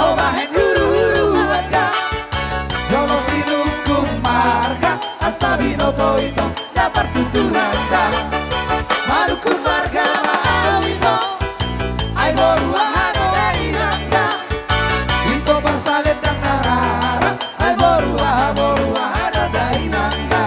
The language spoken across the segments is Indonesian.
hobahen huru-huru warga Jolo sinukum marga Asabi no toito dapat tuturanda Marukun marga maawito Ay boruahano ay nangga Ito bersalit dan narara Ay boruahano dari nangga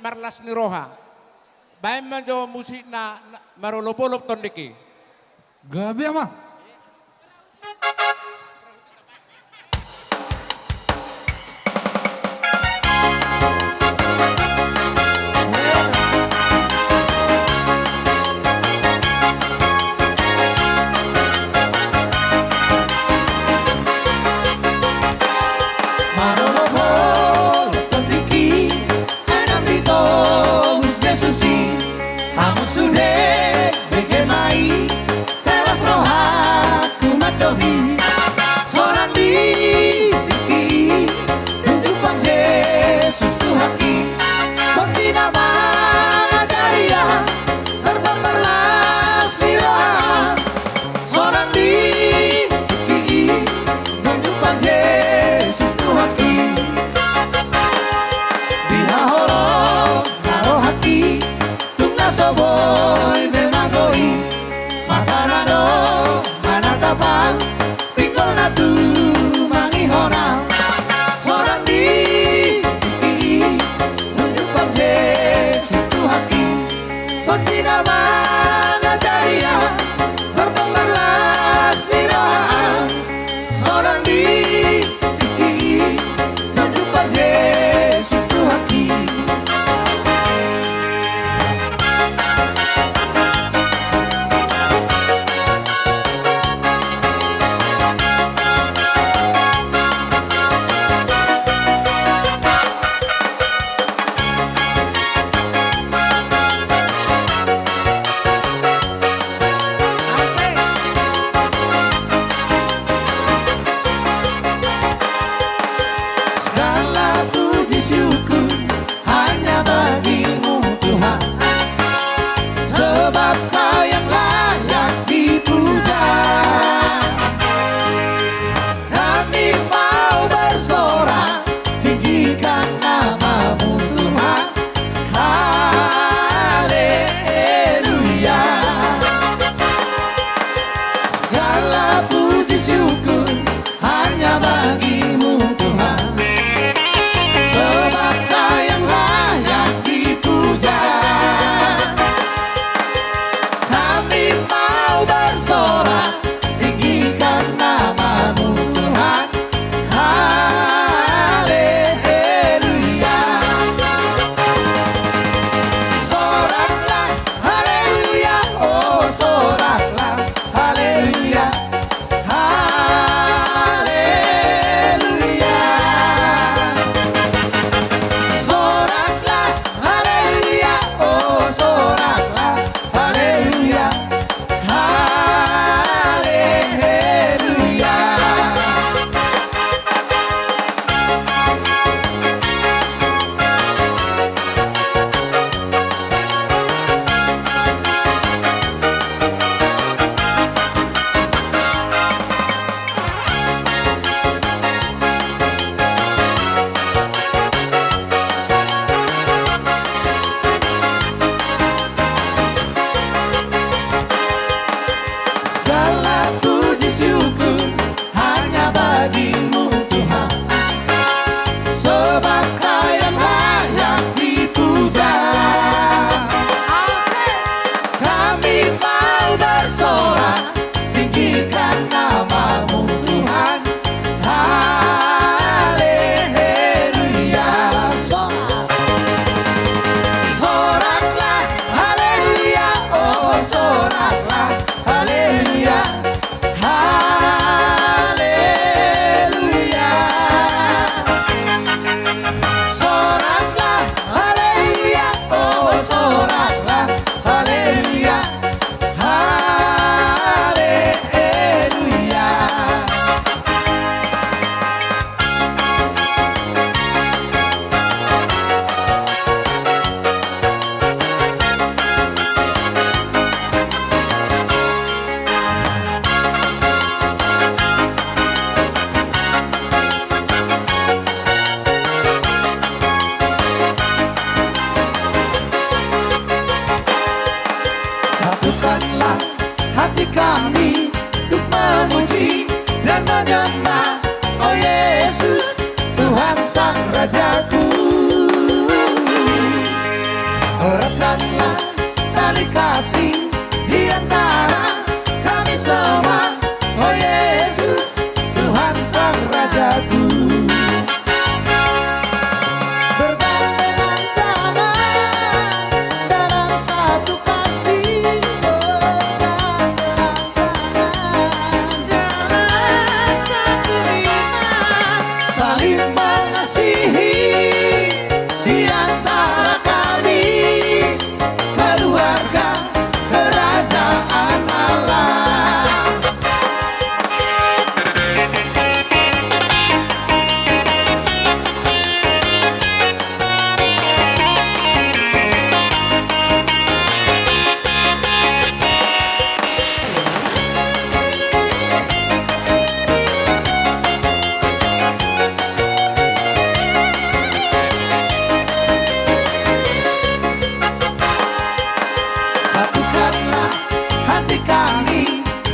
Marlas ni Roha. Bayan man jo musik na marulupulop ton diki. Gabi ama. Sudah bikin mai selas roha soboy me magoi matana no manatapang pinggol na tu mangihona sorang di nunjuk pang Jesus Tuhaki pasti nama ngajaria berpembalas nirohaan sorang di nunjuk pang Jesus Tuhaki. Hati kami untuk memuji dan menyembah Oh Yesus Tuhan Sang Rajaku. Eratkanlah tali kasih di antara kami semua Oh Yesus Tuhan Sang Rajaku. Bergandengan tangan dalam satu kasih saling mengasihi hati kami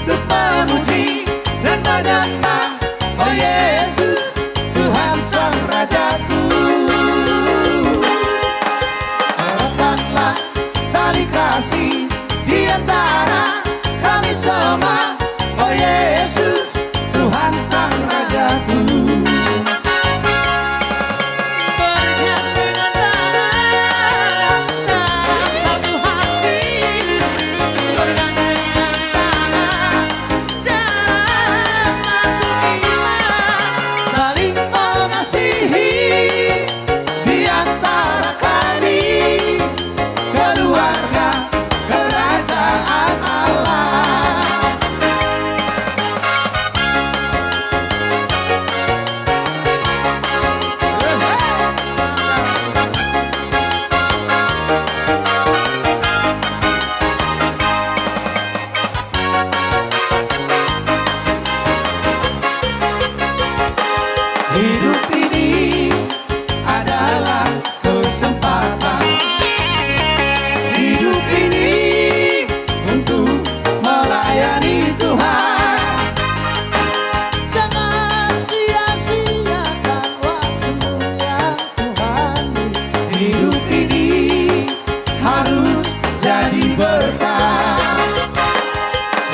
untuk memuji dan menyembah, oh Yesus, Tuhan Sang Rajaku. Eratkanlah tali kasih di antara kami semua, oh Yesus, Tuhan Sang Rajaku. Berikan dengan darah satu hati, berikan dengan darah satu iman, saling mengasihi di antara kami, keluarga kerajaan Allah. Hidup ini adalah kesempatan, hidup ini untuk melayani Tuhan. Jangan sia-siakan waktu yang Tuhan beri. Hidup ini harus jadi berkah.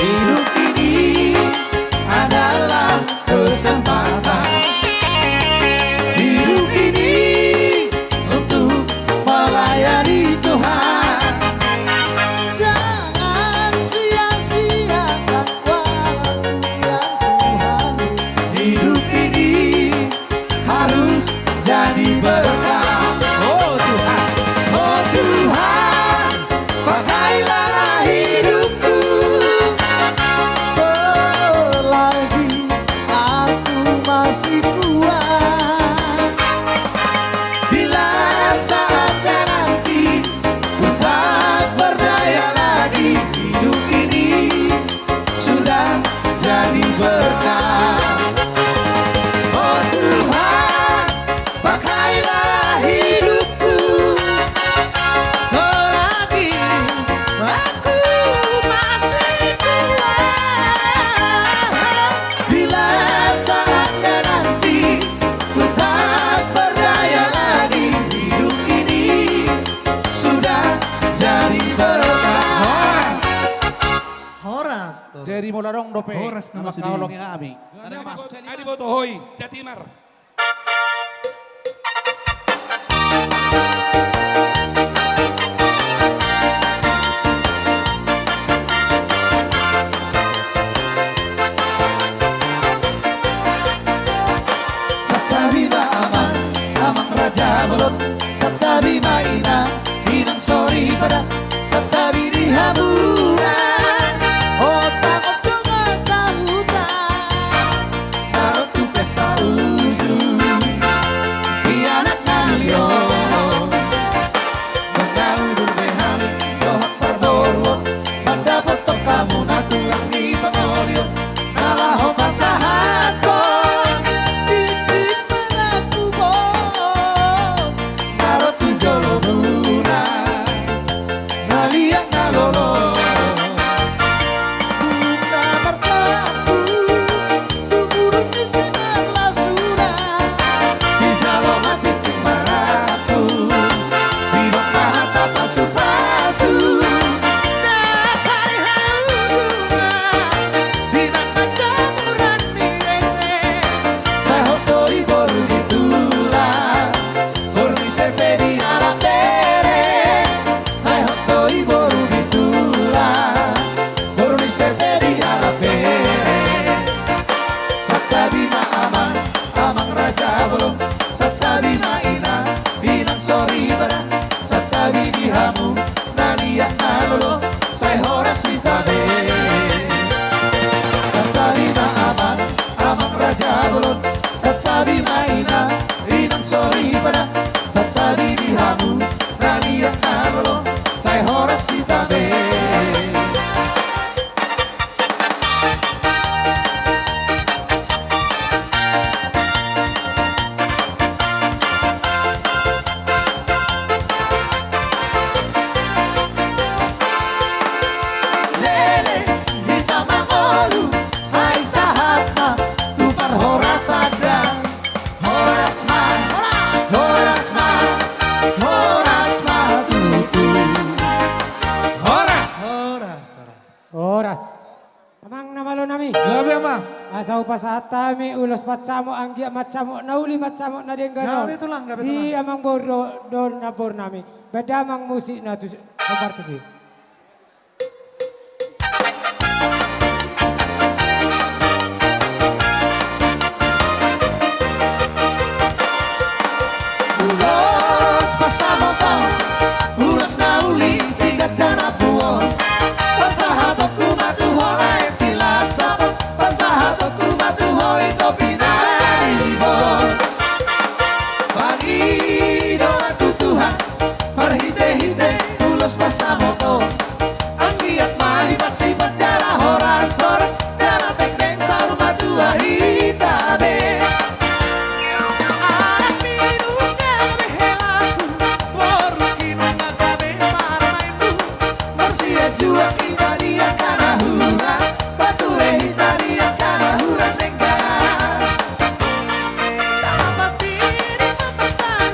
Hidup ini adalah kesempatan, hidup ini untuk melayani Tuhan. Jangan sia-siakan waktu yang Tuhan beri. Hidup ini harus jadi berkah. Oh Tuhan, oh Tuhan, pakailah hidupku selagi aku masih kuat. Bila saatnya nanti ku tak berdaya lagi, hidup ini sudah jadi berkah. Oh Tuhan, pakailah hidupku selagi aku masih kuat. Bila saatnya nanti ku tak berdaya lagi, hidup ini sudah jadi berkah. Horas tuh. Jadi mula dong dope. Horas nama Nama sudi. kaulong kami. Adi Botohoy, Jatimar. Satabi aman, amang raja bolot. Satabi mainan, inang sori pada. Satabi di haburan, oh takut dengan sambutan. Taruh tu pesta uju, kianak nalio. Mengaudul beham, dohak parbolo. Mendapat kamu natulang di pangolio. Nalaho pasahato, titik meraku mo. Taruh tu jolo buna, naliak nalolo. Asau pasatami ulos pacamo anggia macamo nauli macamo na denggano. Gabi tulang, gabi Di amang bordo don nabor nami. Bedamang musik na tu kabartasi. Ulos pasamoto, ulos nauli sigat jana buon. Pasahatok kumatu holai sila sabon. Pasahatok kumatu hoi topi naibon. Pangido atu Tuhan, perhite-hite ulos pasamoto. Anggiat mahibas-hibas jala horas-horas, jala pekeng saruma tua hitabe. Jua kita dia kana hura, bature hita dia kana hura nengga. Apa sih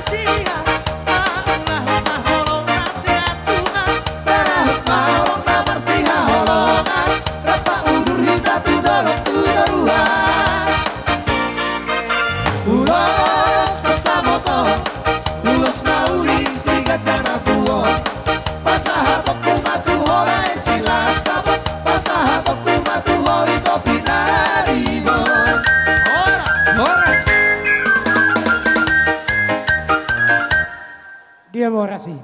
sia, Allah maholong nasihat Tuhan. Darah maholong na bersiha holongan, rapa udur hita tu dolok tu doruan. Ulos pasamoto, ulos nauli sigat jana buon. Pasahatok kumatu holai sila sabot. Pasahatok kumatu hoi topi naribon. Horas. Dia mau rasi.